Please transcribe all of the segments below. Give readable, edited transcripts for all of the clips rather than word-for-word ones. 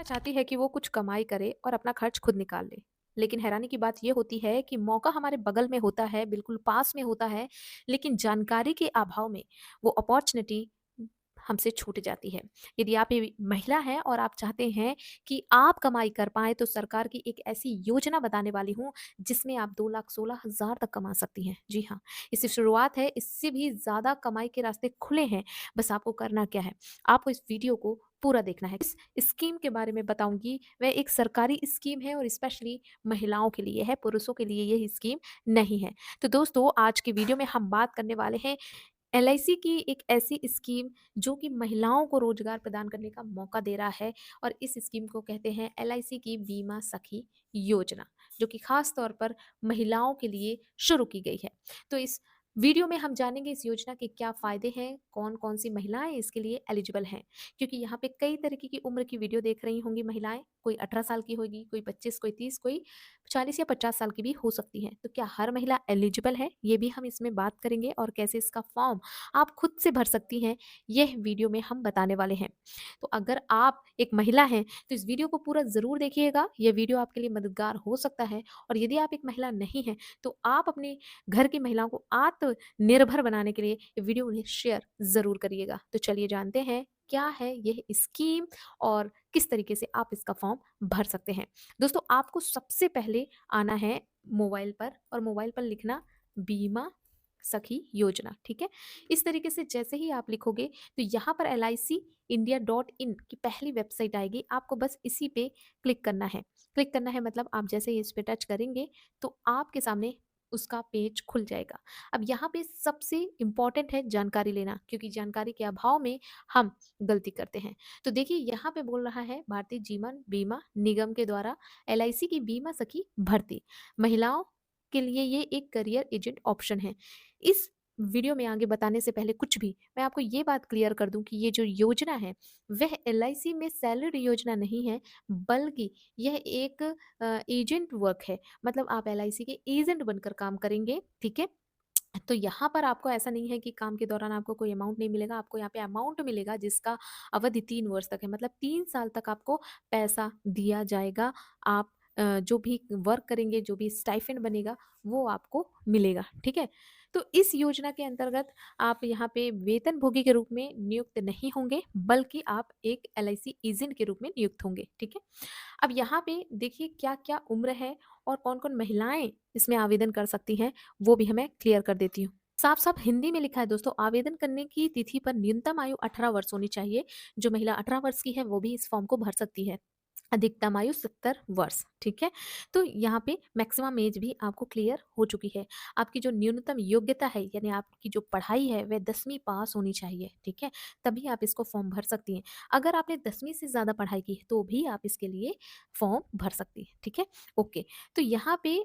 महिला चाहती है कि वो कुछ कमाई करे और अपना खर्च खुद निकाल ले। लेकिन हैरानी की बात ये होती है कि मौका हमारे बगल में होता है, बिल्कुल पास में होता है, लेकिन जानकारी के अभाव में वो अपॉर्च्युनिटी हमसे छूट जाती है। यदि आप ये महिला हैं और आप चाहते हैं कि आप कमाई कर पाएँ, तो सरकार की एक ऐसी योजना बताने वाली हूँ, जिसमें आप 2,16,000 तक कमा सकती हैं। जी हाँ, इससे शुरुआत है, इससे भी ज़्यादा कमाई के रास्ते खुले हैं। बस आपको करना क्या है? आपको इस वीडियो को पूरा देखना है। इस स्कीम के बारे में बताऊँगी, वह एक सरकारी स्कीम है और स्पेशली महिलाओं के लिए है, पुरुषों के लिए ये स्कीम नहीं है। तो दोस्तों, आज की वीडियो में हम बात करने वाले हैं एलआईसी की एक ऐसी स्कीम जो कि महिलाओं को रोजगार प्रदान करने का मौका दे रहा है और इस स्कीम को कहते हैं एलआईसी की बीमा सखी योजना, जो कि खास तौर पर महिलाओं के लिए शुरू की गई है। तो इस वीडियो में हम जानेंगे इस योजना के क्या फायदे हैं, कौन कौन सी महिलाएं इसके लिए एलिजिबल हैं, क्योंकि यहाँ पे कई तरीके की उम्र की वीडियो देख रही होंगी महिलाएं। कोई 18 साल की होगी, कोई 25, कोई 30, कोई 40 या 50 साल की भी हो सकती है। तो क्या हर महिला एलिजिबल है, ये भी हम इसमें बात करेंगे और कैसे इसका फॉर्म आप खुद से भर सकती हैं, यह वीडियो में हम बताने वाले हैं। तो अगर आप एक महिला हैं, तो इस वीडियो को पूरा ज़रूर देखिएगा, यह वीडियो आपके लिए मददगार हो सकता है। और यदि आप एक महिला नहीं हैं, तो आप अपने घर की महिलाओं को आत्मनिर्भर बनाने के लिए ये वीडियो उन्हें शेयर ज़रूर करिएगा। तो चलिए जानते हैं, क्या है यह स्कीम और किस तरीके से आप इसका फॉर्म भर सकते हैं। दोस्तों, आपको सबसे पहले आना है मोबाइल पर और मोबाइल पर लिखना बीमा सखी योजना, ठीक है? इस तरीके से जैसे ही आप लिखोगे, तो यहाँ पर LICindia.in की पहली वेबसाइट आएगी। आपको बस इसी पे क्लिक करना है। क्लिक करना है मतलब आप जैसे ही इस पे टच करेंगे, तो आपके सामने उसका पेज खुल जाएगा। अब यहाँ पे सबसे इम्पोर्टेंट है जानकारी लेना, क्योंकि जानकारी के अभाव में हम गलती करते हैं। तो देखिए, यहाँ पे बोल रहा है भारतीय जीवन बीमा निगम के द्वारा LIC की बीमा सखी भर्ती। महिलाओं के लिए ये एक करियर एजेंट ऑप्शन है। इस वीडियो में आगे बताने से पहले कुछ भी मैं आपको ये बात क्लियर कर दूं कि ये जो योजना है, वह LIC में सैलरी योजना नहीं है, बल्कि यह एक एजेंट वर्क है। मतलब आप LIC के एजेंट बनकर काम करेंगे, ठीक है? तो यहाँ पर आपको ऐसा नहीं है कि काम के दौरान आपको कोई अमाउंट नहीं मिलेगा। आपको यहाँ पे अमाउंट मिलेगा जिसका अवधि 3 वर्ष तक है। मतलब 3 साल तक आपको पैसा दिया जाएगा। आप जो भी वर्क करेंगे, जो भी स्टाइफेंड बनेगा, वो आपको मिलेगा, ठीक है? तो इस योजना के अंतर्गत आप यहाँ पे वेतनभोगी के रूप में नियुक्त नहीं होंगे, बल्कि आप एक LIC एजेंट के रूप में नियुक्त होंगे, ठीक है? अब यहाँ पे देखिए क्या-क्या उम्र है और कौन-कौन महिलाएँ इसमें आवेदन कर सकती हैं, वो भी हमें क्लियर कर देती हूँ। साफ-साफ हिंदी में लिखा है दोस्तों, आवेदन करने की तिथि पर न्यूनतम आयु 18 वर्ष होनी चाहिए। जो महिला 18 वर्ष की है, वो भी इस फॉर्म को भर सकती है। अधिकतम आयु 70 वर्ष, ठीक है? तो यहाँ पे मैक्सिमम एज भी आपको क्लियर हो चुकी है। आपकी जो न्यूनतम योग्यता है, यानी आपकी जो पढ़ाई है, वह 10वीं पास होनी चाहिए, ठीक है? तभी आप इसको फॉर्म भर सकती हैं। अगर आपने 10वीं से ज़्यादा पढ़ाई की है, तो भी आप इसके लिए फॉर्म भर सकती हैं, ठीक है? ओके, तो यहाँ पे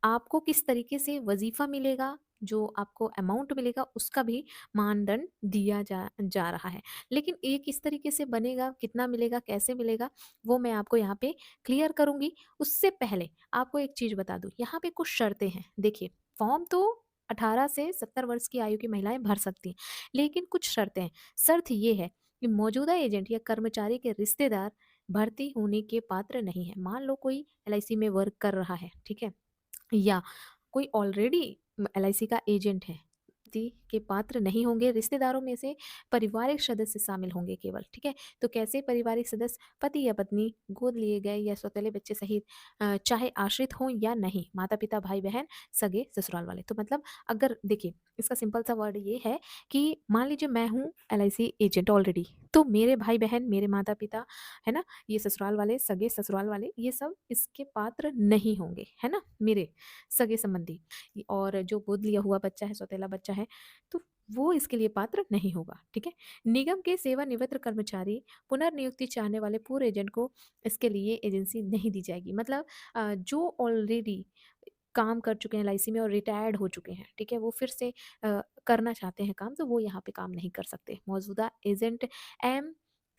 आपको किस तरीके से वज़ीफ़ा मिलेगा, जो आपको अमाउंट मिलेगा, उसका भी मानदंड दिया जा जा रहा है। लेकिन ये किस तरीके से बनेगा, कितना मिलेगा, कैसे मिलेगा, वो मैं आपको यहाँ पे क्लियर करूँगी। उससे पहले आपको एक चीज़ बता दूँ, यहाँ पे कुछ शर्तें हैं। देखिए, फॉर्म तो 18 से 70 वर्ष की आयु की महिलाएँ भर सकती हैं, लेकिन कुछ शर्तें हैं। शर्त ये है कि मौजूदा एजेंट या कर्मचारी के रिश्तेदार भर्ती होने के पात्र नहीं हैं। मान लो कोई LIC में वर्क कर रहा है, ठीक है? या कोई ऑलरेडी LIC का एजेंट है, के पात्र नहीं होंगे, रिश्तेदारों में से पारिवारिक सदस्य शामिल होंगे केवल, ठीक है? तो कैसे पारिवारिक सदस्य? पति या पत्नी, गोद लिए गए या सौतेले बच्चे सहित, चाहे आश्रित हों या नहीं, माता-पिता, भाई-बहन, सगे, ससुराल वाले। तो मतलब अगर देखिए, इसका सिंपल सा वर्ड ये है कि मान लीजिए मैं हूँ LIC एजेंट ऑलरेडी, तो मेरे भाई-बहन, मेरे माता-पिता, है ना? ये ससुराल वाले, सगे ससुराल वाले, ये सब इसके पात्र नहीं होंगे, है ना? मेरे सगे संबंधी। और जो गोद लिया हुआ बच्चा है, सौतेला बच्चा है, तो वो इसके लिए पात्र नहीं होगा, ठीक है? निगम के सेवानिवृत्त कर्मचारी, पुनर्नियुक्ति चाहने वाले पूर्व एजेंट को इसके लिए एजेंसी नहीं दी जाएगी। मतलब जो ऑलरेडी काम कर चुके हैं LIC में और रिटायर्ड हो चुके हैं, ठीक है? वो फिर से करना चाहते हैं काम, तो वो यहाँ पे काम नहीं कर सकते। मौजूदा एजेंट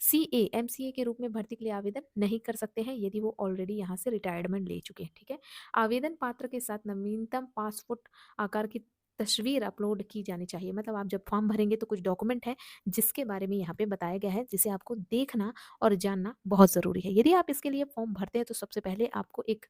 MCA के रूप में भर्ती के लिए आवेदन नहीं कर सकते हैं, यदि वो ऑलरेडी यहाँ से रिटायरमेंट ले चुके हैं, ठीक है? आवेदन पात्र के साथ नवीनतम पासपोर्ट आकार की तस्वीर अपलोड की जानी चाहिए। मतलब आप जब फॉर्म भरेंगे तो कुछ डॉक्यूमेंट है जिसके बारे में यहाँ पे बताया गया है, जिसे आपको देखना और जानना बहुत ज़रूरी है। यदि आप इसके लिए फॉर्म भरते हैं तो सबसे पहले आपको एक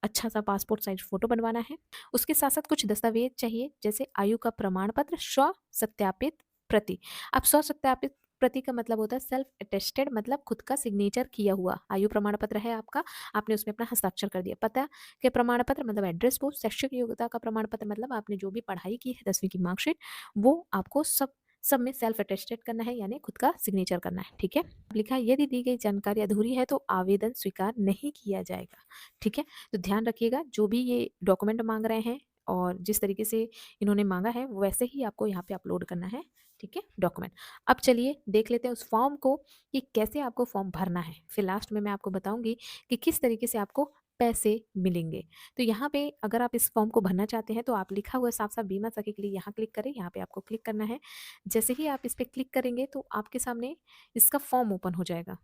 अच्छा सा पासपोर्ट साइज फ़ोटो बनवाना है। उसके साथ-साथ कुछ दस्तावेज़ चाहिए, जैसे आयु का प्रमाण पत्र, स्व-सत्यापित प्रति। अब स्व-सत्यापित प्रति का मतलब होता है सेल्फ अटेस्टेड, मतलब खुद का सिग्नेचर किया हुआ आयु प्रमाण पत्र है आपका, आपने उसमें अपना हस्ताक्षर कर दिया। पता के प्रमाण पत्र मतलब एड्रेस प्रूफ, शैक्षिक योग्यता का प्रमाण पत्र मतलब आपने जो भी पढ़ाई की है 10वीं की मार्कशीट, वो आपको सब में सेल्फ अटेस्टेड करना है, यानी खुद का सिग्नेचर करना है, ठीक है? लिखा है यदि दी गई जानकारी अधूरी है तो आवेदन स्वीकार नहीं किया जाएगा, ठीक है? तो ध्यान रखिएगा, जो भी ये डॉक्यूमेंट माँग रहे हैं और जिस तरीके से इन्होंने माँगा है वैसे ही आपको यहाँ पे अपलोड करना है, ठीक है, डॉक्यूमेंट। अब चलिए देख लेते हैं उस फॉर्म को कि कैसे आपको फॉर्म भरना है। फिर लास्ट में मैं आपको बताऊँगी कि किस तरीके से आपको पैसे मिलेंगे। तो यहाँ पे अगर आप इस फॉर्म को भरना चाहते हैं तो आप लिखा हुआ है साफ-साफ बीमा सखी के लिए यहाँ क्लिक करें, यहाँ पे आपको क्लिक करना है। जैसे ही आप इस पे क्लिक करेंगे तो आपके सामने इसका फॉर्म ओपन हो जाएगा।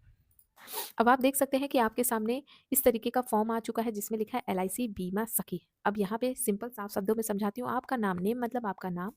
अब आप देख सकते हैं कि आपके सामने इस तरीके का फॉर्म आ चुका है जिसमें लिखा है एलआईसी बीमा सखी। अब यहाँ पे सिंपल साफ शब्दों में समझाती हूँ, आपका नाम, नेम मतलब आपका नाम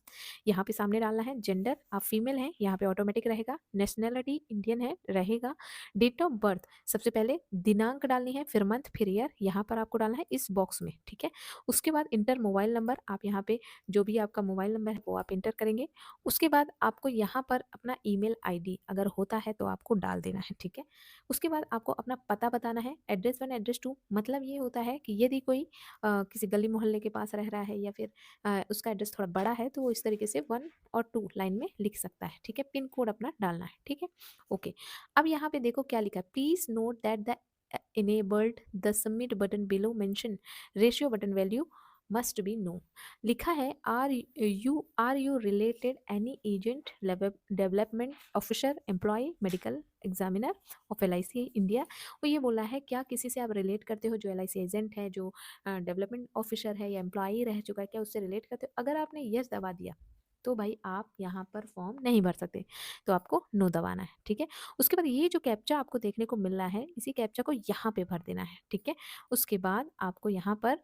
यहाँ पे सामने डालना है। जेंडर आप फीमेल हैं, यहाँ पे ऑटोमेटिक रहेगा। नेशनैलिटी इंडियन है, रहेगा। डेट ऑफ बर्थ सबसे पहले दिनांक डालनी है, फिर मंथ, फिर ईयर, यहाँ पर आपको डालना है इस बॉक्स में, ठीक है। उसके बाद इंटर मोबाइल नंबर, आप यहाँ पे जो भी आपका मोबाइल नंबर है वो आप इंटर करेंगे। उसके बाद आपको यहाँ पर अपना ईमेल आईडी अगर होता है तो आपको डाल देना है, ठीक है। उसके बाद आपको अपना पता बताना है, एड्रेस 1 एड्रेस 2, मतलब ये होता है कि यदि कोई किसी गली मोहल्ले के पास रह रहा है या फिर उसका एड्रेस थोड़ा बड़ा है तो वो इस तरीके से 1 और 2 लाइन में लिख सकता है, ठीक है। पिन कोड अपना डालना है, ठीक है। ओके, अब यहाँ पे देखो क्या लिखा है, please note that the enabled the submit button below mention ratio button value must be no। लिखा है are you related any agent, development officer, employ, medical examiner of L I C India. वो ये बोला है क्या किसी से आप रिलेट करते हो जो एल आई सी एजेंट है, जो डेवलपमेंट ऑफिसर है या एम्प्लॉय रह चुका है, क्या उससे रिलेट करते हो? अगर आपने यस दबा दिया तो भाई आप यहाँ पर फॉर्म नहीं भर सकते, तो आपको नो दबाना है, ठीक है। उसके बाद ये जो कैप्चा आपको देखने को मिल रहा है, इसी कैप्चा को यहाँ पे भर देना है, ठीक है। उसके बाद आपको यहाँ पर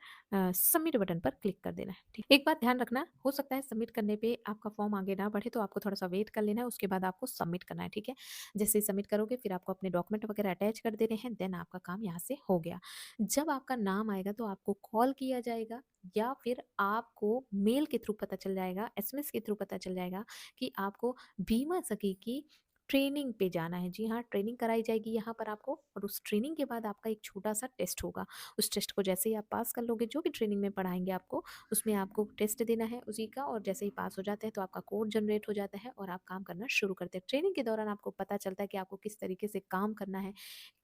सबमिट बटन पर क्लिक कर देना है, ठीक। एक बात ध्यान रखना, हो सकता है सबमिट करने पे आपका फॉर्म आगे ना बढ़े तो आपको थोड़ा सा वेट कर लेना है, उसके बाद आपको सबमिट करना है, ठीक है। जैसे ही सबमिट करोगे फिर आपको अपने डॉक्यूमेंट वगैरह अटैच कर देने हैं, देन आपका काम यहाँ से हो गया। जब आपका नाम आएगा तो आपको कॉल किया जाएगा या फिर आपको मेल के थ्रू पता चल जाएगा, एसएमएस के थ्रू पता चल जाएगा कि आपको बीमा सखी की ट्रेनिंग पे जाना है। जी हाँ, ट्रेनिंग कराई जाएगी यहाँ पर आपको, और उस ट्रेनिंग के बाद आपका एक छोटा-सा टेस्ट होगा। उस टेस्ट को जैसे ही आप पास कर लोगे, जो भी ट्रेनिंग में पढ़ाएँगे आपको, उसमें आपको टेस्ट देना है उसी का, और जैसे ही पास हो जाते हैं तो आपका कोड जनरेट हो जाता है और आप काम करना शुरू करते हैं। ट्रेनिंग के दौरान आपको पता चलता है कि आपको किस तरीके से काम करना है,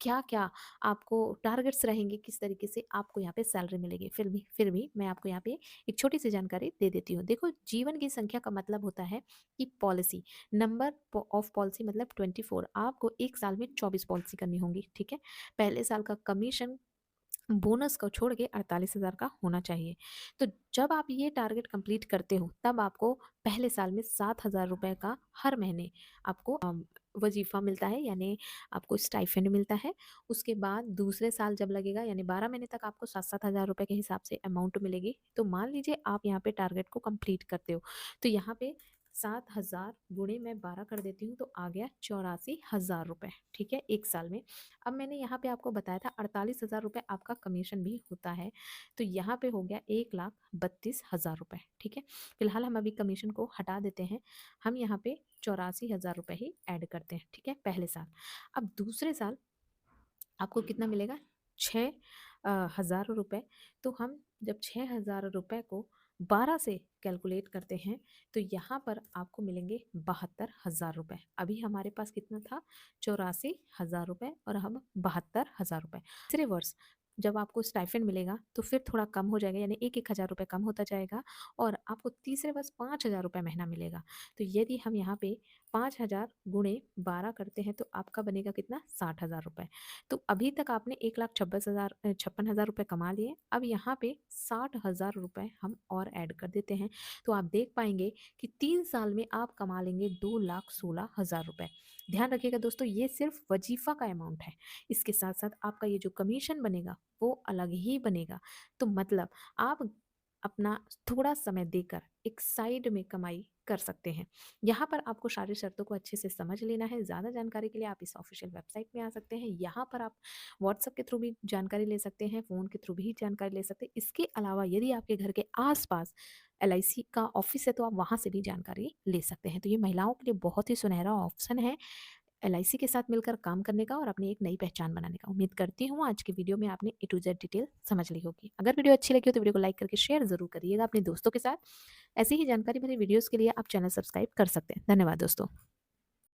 क्या-क्या आपको टारगेट्स रहेंगे, किस तरीके से आपको यहाँ पे सैलरी मिलेगी। फिर भी मैं आपको यहाँ पे एक छोटी-सी जानकारी दे देती हूँ। देखो, जीवन की संख्या का मतलब होता है कि पॉलिसी, नंबर ऑफ पॉलिसी मतलब 24, आपको 1 साल में 24 पॉलिसी करनी होंगी, ठीक है। पहले साल का कमीशन बोनस को छोड़ के 48,000 का होना चाहिए। तो जब आप ये टारगेट कंप्लीट करते हो तब आपको पहले साल में 7,000 रुपए का हर महीने आपको वजीफ़ा मिलता है, यानी आपको स्टाइपेंड मिलता है। उसके बाद दूसरे साल जब लगेगा, यानी 12 महीने तक आपको 7-7 हज़ार रुपए के हिसाब से अमाउंट मिलेगी। तो मान लीजिए आप यहाँ पे टारगेट को कंप्लीट करते हो, तो यहाँ पे 7,000 गुणे मैं 12 कर देती हूँ तो आ गया 84,000 रुपए, ठीक है, 1 साल में। अब मैंने यहाँ पे आपको बताया था 48,000 रुपए आपका कमीशन भी होता है, तो यहाँ पे हो गया 1,32,000 रुपए, ठीक है। फिलहाल हम अभी कमीशन को हटा देते हैं, हम यहाँ पे 84,000 रुपए ही ऐड करते हैं, ठीक है, पहले साल। अब दूसरे साल आपको कितना मिलेगा? 6 हज़ार रुपए। तो हम जब 6,000 रुपए को 12 से कैलकुलेट करते हैं तो यहाँ पर आपको मिलेंगे 72,000 रुपए। अभी हमारे पास कितना था? 84,000 रुपए, और हम 72,000 रुपए। तीसरे वर्ष जब आपको स्टाइपेंड मिलेगा तो फिर थोड़ा कम हो जाएगा, यानी 1-1 हज़ार रुपए कम होता जाएगा, और आपको तीसरे वर्ष 5,000 रुपए महीना मिलेगा। तो यदि हम यहाँ पे 5,000 गुणे 12 करते हैं तो आपका बनेगा कितना? 60,000 रुपए। तो अभी तक आपने 1,56,000 रुपए कमा लिए। अब यहाँ पे 60,000 रुपए हम और ऐड कर देते हैं, तो आप देख पाएँगे कि 3 साल में आप कमा लेंगे 2,16,000 रुपए। ध्यान रखिएगा दोस्तों, ये सिर्फ़ वजीफ़ा का अमाउंट है। इसके साथ-साथ आपका ये जो कमीशन बनेगा, वो अलग ही बनेगा। तो मतलब आप अपना थोड़ा समय देकर एक साइड में कमाई कर सकते हैं। यहाँ पर आपको सारी शर्तों को अच्छे से समझ लेना है। ज़्यादा जानकारी के लिए आप इस ऑफ़िशियल वेबसाइट में आ सकते हैं। यहाँ पर आप व्हाट्सएप के थ्रू भी जानकारी ले सकते हैं, फ़ोन के थ्रू भी जानकारी ले सकते हैं। इसके अलावा यदि आपके घर के आस-पास एलआईसी का ऑफ़िस है तो आप वहाँ से भी जानकारी ले सकते हैं। तो ये महिलाओं के लिए बहुत ही सुनहरा ऑप्शन है एलआईसी के साथ मिलकर काम करने का और अपनी एक नई पहचान बनाने का। उम्मीद करती हूँ आज की वीडियो में आपने ए टू जेड डिटेल समझ ली होगी। अगर वीडियो अच्छी लगी हो तो वीडियो को लाइक करके शेयर ज़रूर करिएगा अपने दोस्तों के साथ। ऐसी ही जानकारी भरी वीडियोज़ के लिए आप चैनल सब्सक्राइब कर सकते हैं। धन्यवाद दोस्तों।